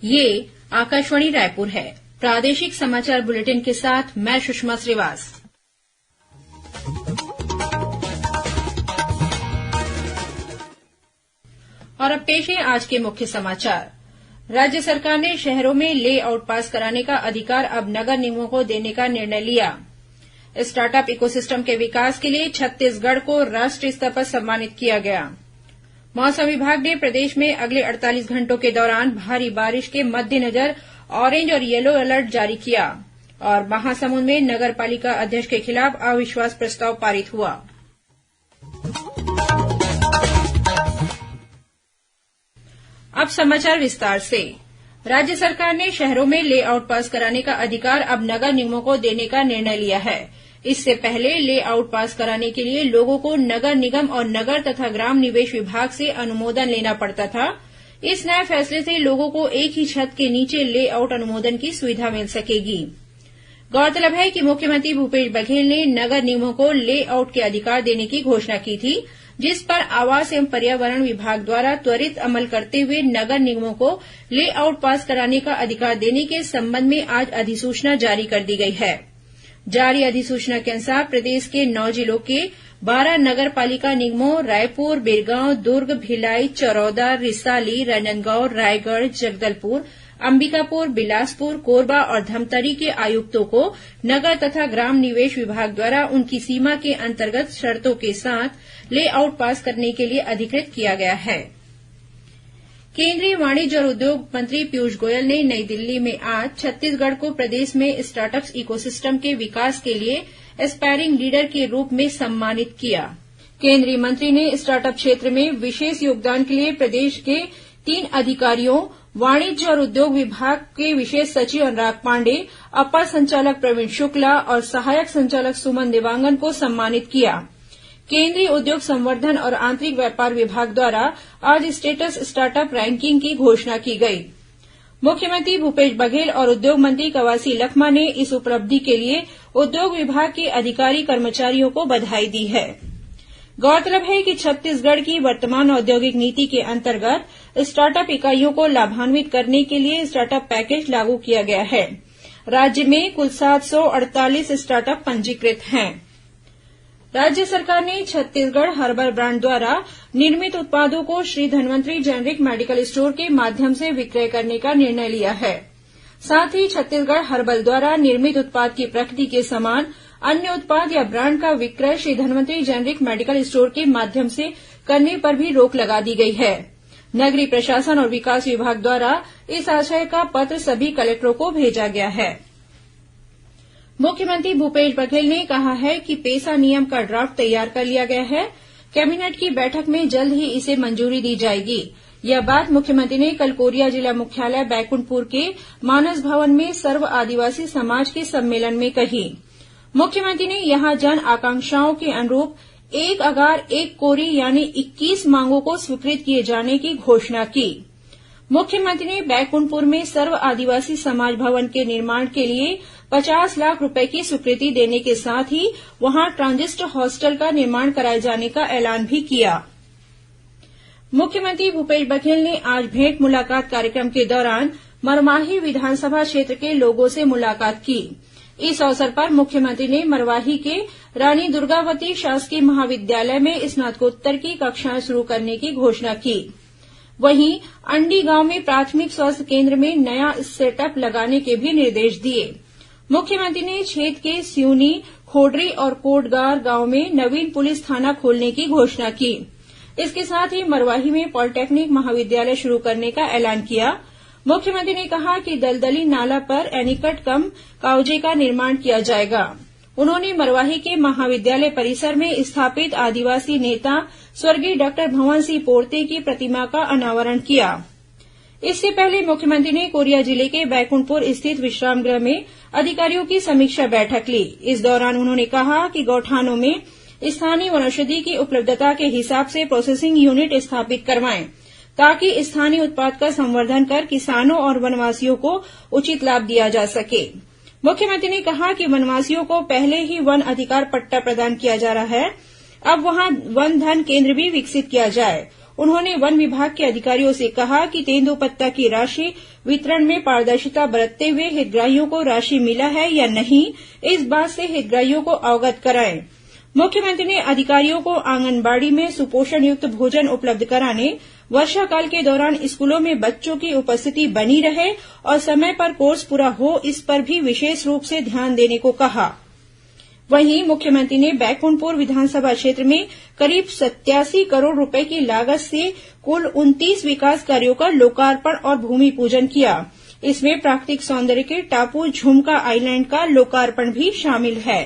ये आकाशवाणी रायपुर है। प्रादेशिक समाचार बुलेटिन के साथ मैं सुषमा श्रीवास। और अब पेश है आज के मुख्य समाचार। राज्य सरकार ने शहरों में ले आउट पास कराने का अधिकार अब नगर निगमों को देने का निर्णय लिया। स्टार्टअप इकोसिस्टम के विकास के लिए छत्तीसगढ़ को राष्ट्रीय स्तर पर सम्मानित किया गया। मौसम विभाग ने प्रदेश में अगले 48 घंटों के दौरान भारी बारिश के मद्देनजर ऑरेंज और येलो अलर्ट जारी किया। और महासमुंद में नगर पालिका अध्यक्ष के खिलाफ अविश्वास प्रस्ताव पारित हुआ। अब समाचार विस्तार से। राज्य सरकार ने शहरों में ले आउट पास कराने का अधिकार अब नगर निगमों को देने का निर्णय लिया है। इससे पहले ले आउट पास कराने के लिए लोगों को नगर निगम और नगर तथा ग्राम निवेश विभाग से अनुमोदन लेना पड़ता था। इस नए फैसले से लोगों को एक ही छत के नीचे ले आउट अनुमोदन की सुविधा मिल सकेगी। गौरतलब है कि मुख्यमंत्री भूपेश बघेल ने नगर निगमों को ले आउट के अधिकार देने की घोषणा की थी, जिस पर आवास एवं पर्यावरण विभाग द्वारा त्वरित अमल करते हुए नगर निगमों को ले आउट पास कराने का अधिकार देने के संबंध में आज अधिसूचना जारी कर दी गई है। जारी अधिसूचना के अनुसार प्रदेश के 9 जिलों के 12 नगर पालिका निगमों रायपुर, बिरगांव, दुर्ग, भिलाई, चरौदा, रिसाली, राजनांदगांव, रायगढ़, जगदलपुर, अंबिकापुर, बिलासपुर, कोरबा और धमतरी के आयुक्तों को नगर तथा ग्राम निवेश विभाग द्वारा उनकी सीमा के अंतर्गत शर्तों के साथ ले आउट पास करने के लिए अधिकृत किया गया है। केंद्रीय वाणिज्य और उद्योग मंत्री पीयूष गोयल ने नई दिल्ली में आज छत्तीसगढ़ को प्रदेश में स्टार्टअप इकोसिस्टम के विकास के लिए एस्पायरिंग लीडर के रूप में सम्मानित किया। केंद्रीय मंत्री ने स्टार्टअप क्षेत्र में विशेष योगदान के लिए प्रदेश के 3 अधिकारियों, वाणिज्य और उद्योग विभाग के विशेष सचिव अनुराग पांडे, अपर संचालक प्रवीण शुक्ला और सहायक संचालक सुमन देवांगन को सम्मानित किया। केंद्रीय उद्योग संवर्धन और आंतरिक व्यापार विभाग द्वारा आज स्टेटस स्टार्टअप रैंकिंग की घोषणा की गई। मुख्यमंत्री भूपेश बघेल और उद्योग मंत्री कवासी लखमा ने इस उपलब्धि के लिए उद्योग विभाग के अधिकारी कर्मचारियों को बधाई दी है। गौरतलब है कि छत्तीसगढ़ की वर्तमान औद्योगिक नीति के अंतर्गत स्टार्टअप इकाइयों को लाभान्वित करने के लिए स्टार्टअप पैकेज लागू किया गया है। राज्य में कुल 748 स्टार्टअप पंजीकृत हैं। राज्य सरकार ने छत्तीसगढ़ हर्बल ब्रांड द्वारा निर्मित उत्पादों को Shri Dhanvantari generic medical store के माध्यम से विक्रय करने का निर्णय लिया है। साथ ही छत्तीसगढ़ हर्बल द्वारा निर्मित उत्पाद की प्रकृति के समान अन्य उत्पाद या ब्रांड का विक्रय Shri Dhanvantari generic medical store के माध्यम से करने पर भी रोक लगा दी गई है। नगरीय प्रशासन और विकास विभाग द्वारा इस आशय का पत्र सभी कलेक्टरों को भेजा गया है। मुख्यमंत्री भूपेश बघेल ने कहा है कि पेसा नियम का ड्राफ्ट तैयार कर लिया गया है। कैबिनेट की बैठक में जल्द ही इसे मंजूरी दी जाएगी। यह बात मुख्यमंत्री ने कल कोरिया जिला मुख्यालय बैकुंठपुर के मानस भवन में सर्व आदिवासी समाज के सम्मेलन में कही। मुख्यमंत्री ने यहां जन आकांक्षाओं के अनुरूप 1 अगार 1 कोरी यानी 21 मांगों को स्वीकृत किए जाने की घोषणा की। मुख्यमंत्री ने बैकुंठपुर में सर्व आदिवासी समाज भवन के निर्माण के लिए 50 लाख रुपए की स्वीकृति देने के साथ ही वहां ट्रांजिट हॉस्टल का निर्माण कराए जाने का ऐलान भी किया। मुख्यमंत्री भूपेश बघेल ने आज भेंट मुलाकात कार्यक्रम के दौरान मरवाही विधानसभा क्षेत्र के लोगों से मुलाकात की। इस अवसर पर मुख्यमंत्री ने मरवाही के रानी दुर्गावती शासकीय महाविद्यालय में स्नातकोत्तर की कक्षाएं शुरू करने की घोषणा की। वहीं अंडी गांव में प्राथमिक स्वास्थ्य केंद्र में नया सेटअप लगाने के भी निर्देश दिए। मुख्यमंत्री ने क्षेत्र के सिवनी, खोडरी और कोटगार गांव में नवीन पुलिस थाना खोलने की घोषणा की। इसके साथ ही मरवाही में पॉलिटेक्निक महाविद्यालय शुरू करने का ऐलान किया। मुख्यमंत्री ने कहा कि दलदली नाला पर एनीकट कम कावजे का निर्माण किया जाएगा। उन्होंने मरवाही के महाविद्यालय परिसर में स्थापित आदिवासी नेता स्वर्गीय डॉक्टर भंवर सिंह पोर्ते की प्रतिमा का अनावरण किया। इससे पहले मुख्यमंत्री ने कोरिया जिले के बैकुंठपुर स्थित विश्राम गृह में अधिकारियों की समीक्षा बैठक ली। इस दौरान उन्होंने कहा कि गौठानों में स्थानीय वनौषधि की उपलब्धता के हिसाब से प्रोसेसिंग यूनिट स्थापित करवाएं, ताकि स्थानीय उत्पाद का संवर्धन कर किसानों और वनवासियों को उचित लाभ दिया जा सके। मुख्यमंत्री ने कहा कि वनवासियों को पहले ही वन अधिकार पट्टा प्रदान किया जा रहा है, अब वहां वन धन केंद्र भी विकसित किया जाए। उन्होंने वन विभाग के अधिकारियों से कहा कि तेंदूपत्ता की राशि वितरण में पारदर्शिता बरतते हुए हितग्राहियों को राशि मिला है या नहीं, इस बात से हितग्राहियों को अवगत कराएं। मुख्यमंत्री ने अधिकारियों को आंगनबाड़ी में सुपोषण युक्त भोजन उपलब्ध कराने, वर्षाकाल के दौरान स्कूलों में बच्चों की उपस्थिति बनी रहे और समय पर कोर्स पूरा हो, इस पर भी विशेष रूप से ध्यान देने को कहा। वहीं मुख्यमंत्री ने बैकुंठपुर विधानसभा क्षेत्र में करीब 87 करोड़ रूपये की लागत से कुल 29 विकास कार्यों का लोकार्पण और भूमि पूजन किया। इसमें प्राकृतिक सौंदर्य के टापू झुमका आइलैंड का लोकार्पण भी शामिल है।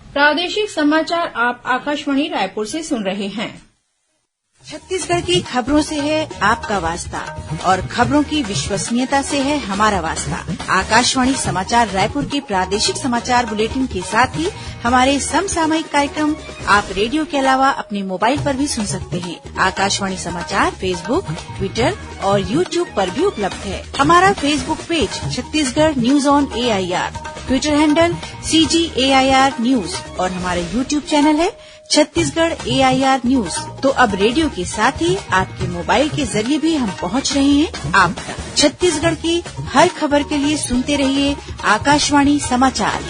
प्रादेशिक समाचार आप आकाशवाणी रायपुर से सुन रहे हैं। छत्तीसगढ़ की खबरों से है आपका वास्ता और खबरों की विश्वसनीयता से है हमारा वास्ता। आकाशवाणी समाचार रायपुर के प्रादेशिक समाचार बुलेटिन के साथ ही हमारे समसामयिक कार्यक्रम आप रेडियो के अलावा अपने मोबाइल पर भी सुन सकते हैं। आकाशवाणी समाचार फेसबुक, ट्विटर और यूट्यूब पर भी उपलब्ध है। हमारा Facebook page Chhattisgarh news on AIR, Twitter handle CGAIR news और हमारा यूट्यूब चैनल है छत्तीसगढ़ AIR न्यूज। तो अब रेडियो के साथ ही आपके मोबाइल के जरिए भी हम पहुंच रहे हैं आप तक। छत्तीसगढ़ की हर खबर के लिए सुनते रहिए आकाशवाणी समाचार।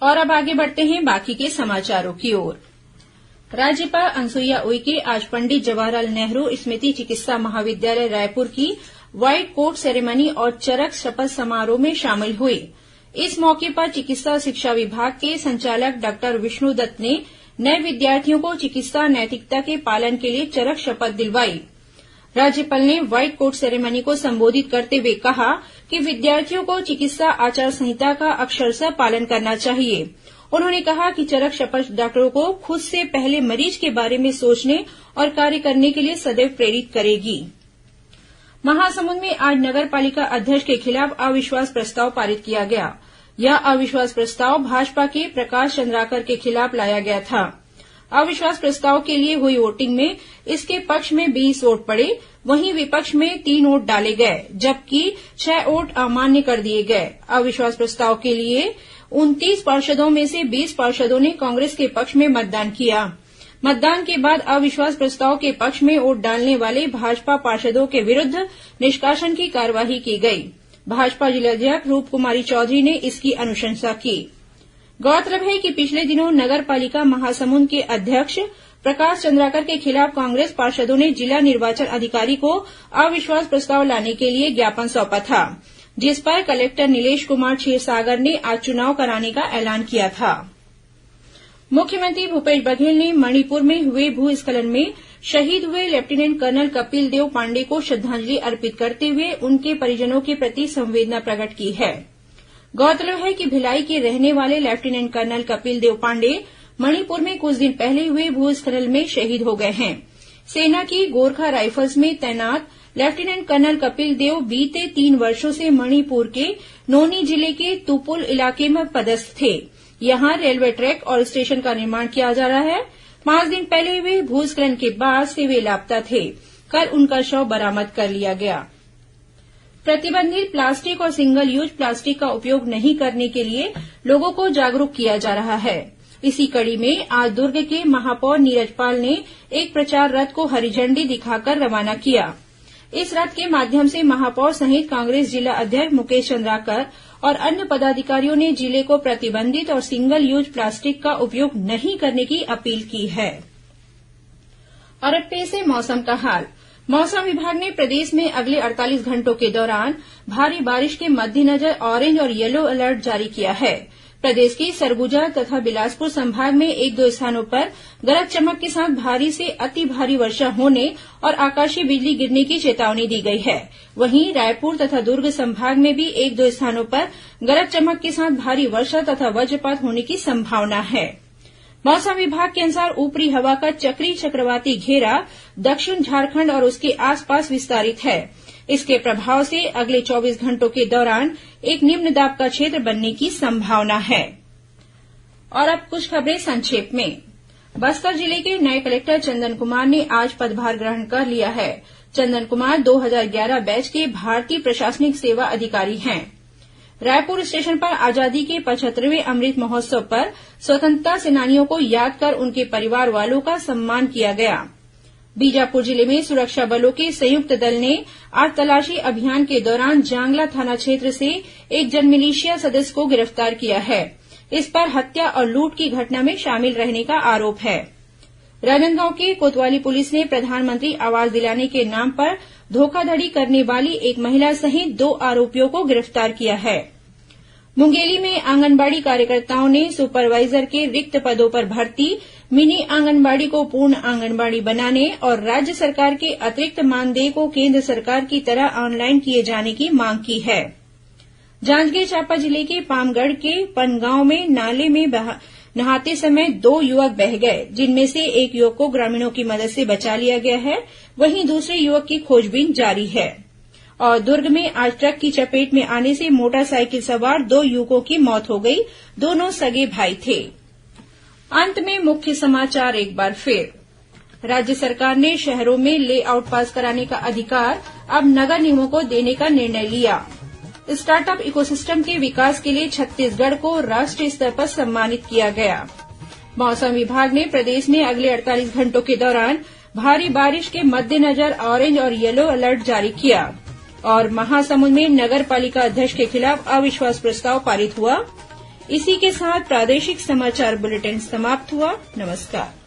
और अब आगे बढ़ते हैं बाकी के समाचारों की ओर। राज्यपाल अनुसुईया उइके आज पंडित जवाहरलाल नेहरू स्मृति चिकित्सा महाविद्यालय रायपुर की व्हाइट कोट सेरेमनी और चरक शपथ समारोह में शामिल हुई। इस मौके पर चिकित्सा शिक्षा विभाग के संचालक डॉक्टर विष्णुदत्त ने नए विद्यार्थियों को चिकित्सा नैतिकता के पालन के लिए चरक शपथ दिलवाई। राज्यपाल ने व्हाइट कोट सेरेमनी को संबोधित करते हुए कहा कि विद्यार्थियों को चिकित्सा आचार संहिता का अक्षरशः पालन करना चाहिए। उन्होंने कहा कि चरक शपथ डॉक्टरों को खुद से पहले मरीज के बारे में सोचने और कार्य करने के लिए सदैव प्रेरित करेगी। महासमुंद में आज नगर पालिका अध्यक्ष के खिलाफ अविश्वास प्रस्ताव पारित किया गया। यह अविश्वास प्रस्ताव भाजपा के प्रकाश चंद्राकर के खिलाफ लाया गया था। अविश्वास प्रस्ताव के लिए हुई वोटिंग में इसके पक्ष में 20 वोट पड़े, वहीं विपक्ष में 3 वोट डाले गए, जबकि 6 वोट अमान्य कर दिए गए। अविश्वास प्रस्ताव के लिए 29 पार्षदों में से 20 पार्षदों ने कांग्रेस के पक्ष में मतदान किया। मतदान के बाद अविश्वास प्रस्ताव के पक्ष में वोट डालने वाले भाजपा पार्षदों के विरुद्ध निष्कासन की कार्यवाही की गई। भाजपा जिलाध्यक्ष रूपकुमारी चौधरी ने इसकी अनुशंसा की। गौरतलब है कि पिछले दिनों नगर पालिका महासमुंद के अध्यक्ष प्रकाश चंद्राकर के खिलाफ कांग्रेस पार्षदों ने जिला निर्वाचन अधिकारी को अविश्वास प्रस्ताव लाने के लिए ज्ञापन सौंपा था, जिस पर कलेक्टर नीलेश कुमार क्षीरसागर ने आज चुनाव कराने का ऐलान किया था। मुख्यमंत्री भूपेश बघेल ने मणिपुर में हुए भूस्खलन में शहीद हुए लेफ्टिनेंट कर्नल कपिल देव पांडे को श्रद्धांजलि अर्पित करते हुए उनके परिजनों के प्रति संवेदना प्रकट की है। गौरतलब है कि भिलाई के रहने वाले लेफ्टिनेंट कर्नल कपिल देव पांडे मणिपुर में कुछ दिन पहले हुए भूस्खलन में शहीद हो गए हैं। सेना की गोरखा राइफल्स में तैनात लेफ्टिनेंट कर्नल कपिल देव बीते 3 वर्षों से मणिपुर के नोनी जिले के तुपुल इलाके में पदस्थ थे। यहां रेलवे ट्रैक और स्टेशन का निर्माण किया जा रहा है। 5 दिन पहले हुए भूस्खलन के बाद से वे लापता थे। कल उनका शव बरामद कर लिया गया। प्रतिबंधित प्लास्टिक और सिंगल यूज प्लास्टिक का उपयोग नहीं करने के लिए लोगों को जागरूक किया जा रहा है। इसी कड़ी में आज दुर्ग के महापौर नीरज पाल ने एक प्रचार रथ को हरी झंडी दिखाकर रवाना किया। इस रथ के माध्यम से महापौर सहित कांग्रेस जिला अध्यक्ष मुकेश चंद्राकर और अन्य पदाधिकारियों ने जिले को प्रतिबंधित और सिंगल यूज प्लास्टिक का उपयोग नहीं करने की अपील की है। और अब पेश है मौसम का हाल। मौसम विभाग ने प्रदेश में अगले 48 घंटों के दौरान भारी बारिश के मद्देनजर ऑरेंज और येलो अलर्ट जारी किया है। प्रदेश के सरगुजा तथा बिलासपुर संभाग में 1-2 स्थानों पर गरज चमक के साथ भारी से अति भारी वर्षा होने और आकाशीय बिजली गिरने की चेतावनी दी गई है। वहीं रायपुर तथा दुर्ग संभाग में भी 1-2 स्थानों पर गरज चमक के साथ भारी वर्षा तथा वज्रपात होने की संभावना है। मौसम विभाग के अनुसार ऊपरी हवा का चक्रीय चक्रवाती घेरा दक्षिण झारखंड और उसके आसपास विस्तारित है। इसके प्रभाव से अगले 24 घंटों के दौरान एक निम्न दाब का क्षेत्र बनने की संभावना है। और अब कुछ खबरें संक्षेप में। बस्तर जिले के नए कलेक्टर चंदन कुमार ने आज पदभार ग्रहण कर लिया है। चंदन कुमार 2011 बैच के भारतीय प्रशासनिक सेवा अधिकारी हैं। रायपुर स्टेशन पर आजादी के 75वें अमृत महोत्सव पर स्वतंत्रता सेनानियों को याद कर उनके परिवार वालों का सम्मान किया गया। बीजापुर जिले में सुरक्षा बलों के संयुक्त दल ने आज तलाशी अभियान के दौरान जांगला थाना क्षेत्र से एक जनमिलिशिया सदस्य को गिरफ्तार किया है। इस पर हत्या और लूट की घटना में शामिल रहने का आरोप है। राजनांदगांव के कोतवाली पुलिस ने प्रधानमंत्री आवास दिलाने के नाम पर धोखाधड़ी करने वाली एक महिला सहित 2 आरोपियों को गिरफ्तार किया है। मुंगेली में आंगनबाड़ी कार्यकर्ताओं ने सुपरवाइजर के रिक्त पदों पर भर्ती, मिनी आंगनबाड़ी को पूर्ण आंगनबाड़ी बनाने और राज्य सरकार के अतिरिक्त मानदेय को केंद्र सरकार की तरह ऑनलाइन किए जाने की मांग की है। जांजगीर चांपा जिले के पामगढ़ के पनगांव में नाले में नहाते समय 2 युवक बह गए, जिनमें से एक युवक को ग्रामीणों की मदद से बचा लिया गया है, वहीं दूसरे युवक की खोजबीन जारी है। और दुर्ग में आज ट्रक की चपेट में आने से मोटरसाइकिल सवार 2 युवकों की मौत हो गई। दोनों सगे भाई थे। अंत में मुख्य समाचार एक बार फिर। राज्य सरकार ने शहरों में लेआउट पास कराने का अधिकार अब नगर निगमों को देने का निर्णय लिया। स्टार्टअप इकोसिस्टम के विकास के लिए छत्तीसगढ़ को राष्ट्रीय स्तर पर सम्मानित किया गया। मौसम विभाग ने प्रदेश में अगले 48 घंटों के दौरान भारी बारिश के मद्देनजर ऑरेंज और येलो अलर्ट जारी किया। और महासमुंद में नगर पालिका अध्यक्ष के खिलाफ अविश्वास प्रस्ताव पारित हुआ। इसी के साथ प्रादेशिक समाचार बुलेटिन समाप्त हुआ। नमस्कार।